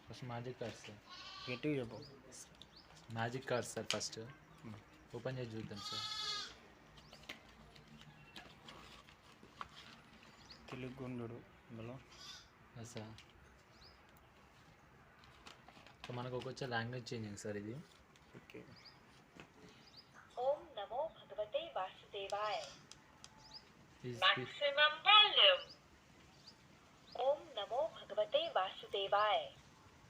First magic cards sir. గట్టిగా చెప్పు. Magic cards sir. First open చేసి చూద్దాం సార్. తెలుగు గుండు ఇందులో సార్. సో మనకు వచ్చే లాంగ్వేజ్ చేంజింగ్ సార్ ఇది. ఓకే. ఓం నమో భగవతే వాసుదేవాయ. Maximum volume. ఓం నమో భగవతే వాసుదేవాయ.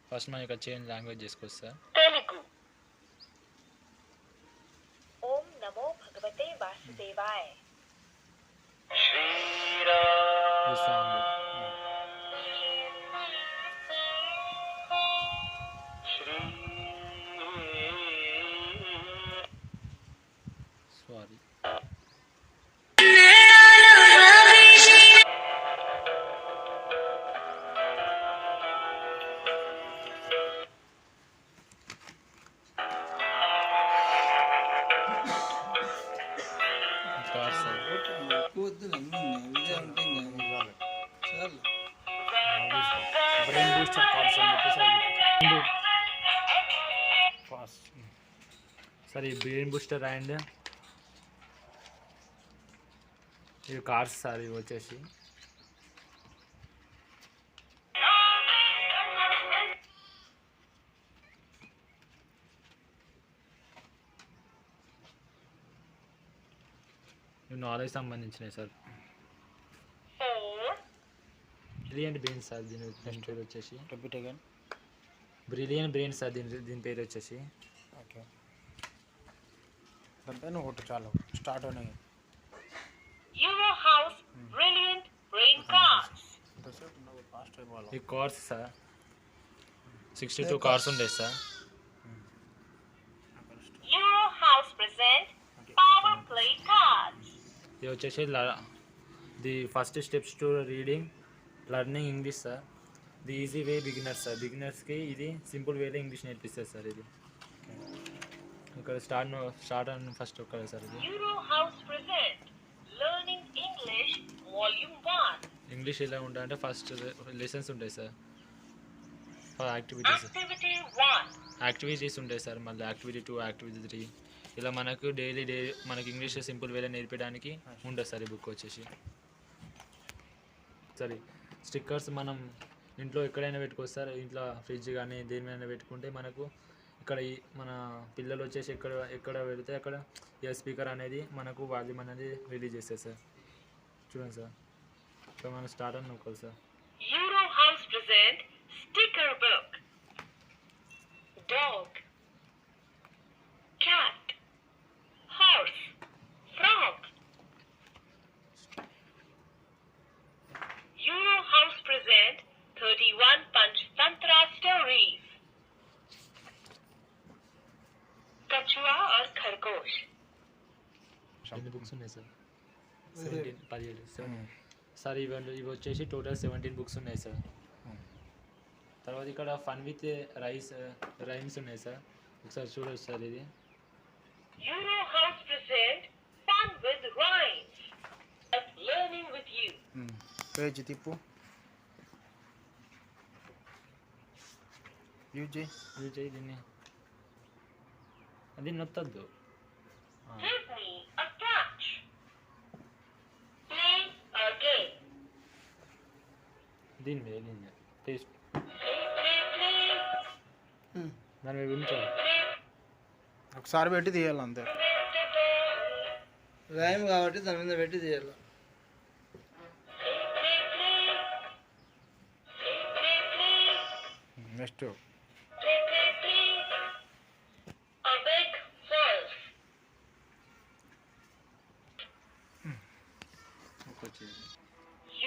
ఫస్ట్ మనం ఇక్కడ చేంజ్ లాంగ్వేజ్ చేసుకోవచ్చు సార్. తెలుగు. ఓం నమో భగవతే వాసుదేవాయ. ఈ song sorry. Brain booster cards అని చెప్పేసి ఫాస్ట్. సార్ ఈ బ్రెయిన్ బూస్టర్ అండ్ ఇవి కార్డ్స్ సార్. ఇవి వచ్చేసి ఇవి నాలెడ్జ్ సంబంధించినవి సార్. Brilliant brains sir. దీని పేరు వచ్చేసి repeat again. Brilliant brains sir. దీని పేరు వచ్చేసి. ఓకే. దానిపైన ఒకటి చాలు స్టార్ట్ అయినాయి. Euro House brilliant brain cards. Fast అయిపోవాలి. ఈ కార్డ్స్ సార్ 62 కార్డ్స్ ఉంటాయి sir. Euro House present power play cards. ఇది వచ్చేసి the first steps to reading learning English sir. The easy way beginners sir. బిగినర్స్కి ఇది సింపుల్ వేలో English నేర్పిస్తుంది sir. ఇది ఇక్కడ స్టార్ట్ అని ఫస్ట్ ఒక్కడే సార్. ఇది euro House present learning English volume 1. English ఎలా ఉంటాయంటే ఫస్ట్ లెసన్స్ ఉంటాయి సార్. యాక్టివిటీస్ ఉంటాయి సార్. మళ్ళీ యాక్టివిటీ 2, యాక్టివిటీ 3 ఇలా మనకు డైలీ మనకి ఇంగ్లీష్ సింపుల్ వేలో నేర్పించడానికి ఉంటుంది సార్ ఈ బుక్ వచ్చేసి. సరే స్టిక్కర్స్ మనం ఇంట్లో ఎక్కడైనా పెట్టుకోవచ్చు సార్. ఇంట్లో ఫ్రిడ్జ్ కానీ దేని మీద పెట్టుకుంటే మనకు ఇక్కడ మన పిల్లలు వచ్చేసి ఎక్కడ పెడితే అక్కడ ఇయర్ స్పీకర్ అనేది మనకు వాల్యూమ్ అనేది రిలీజ్ చేస్తుంది సార్. చూడండి సార్. ఇక్కడ మనం స్టార్ట్ అని నొక్కాలి sir. Euro House present sticker book. Dog, cat, horse, frog. Euro House present 31 Panchtantra stories. कछुआ और खरगोश. ఎన్ని బుక్స్ ఉన్నాయి సార్? 17 సార్. ఇవి వచ్చేసి టోటల్ 17 బుక్స్ ఉన్నాయి సార్. తర్వాత ఇక్కడ ఫన్ విత్ రైమ్స్ ఉన్నాయి సార్. ఒకసారి చూడవచ్చు సార్. ఇది Euro House present fun with rhymes. Learning with you. Page Tippu. Use చేయి దీన్ని. అది నొత్తద్దు. Give me a touch. Play a game. దీని మీద టేస్ట్ Play, play, play. దాని మీద ఉంచాలి. ఒకసారి పెట్టి తీయాలి అంతే. రైమ్ కాబట్టి దాని మీద పెట్టి తీయాలి. Next A big wolf.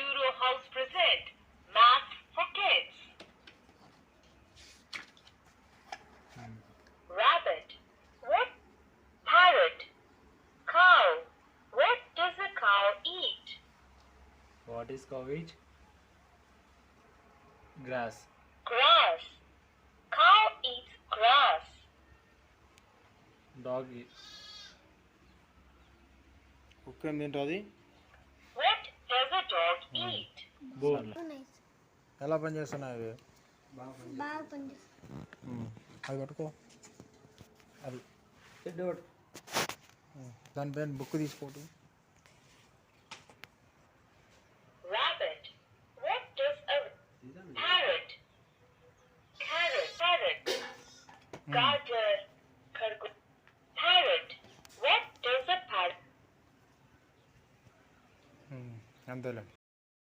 Euro House present math for kids. Rabbit. What? Parrot. Cow. What does a cow eat? What is cow grass. Grass. Cow eats grass. Dog కుక్క ఏం తింటుంది? eat. ఎలా పనిచేస్తున్నాయి అవి బాగా పనిచేస్తుంది. అవి పట్టుకో అది చెడ్డ ఒకటి. దానిపైన book తీసుకోటి Rabbit. What does a parrot? Carrot. Parrot. Garter. Khargosh. Parrot. What does a parrot? అంతేలే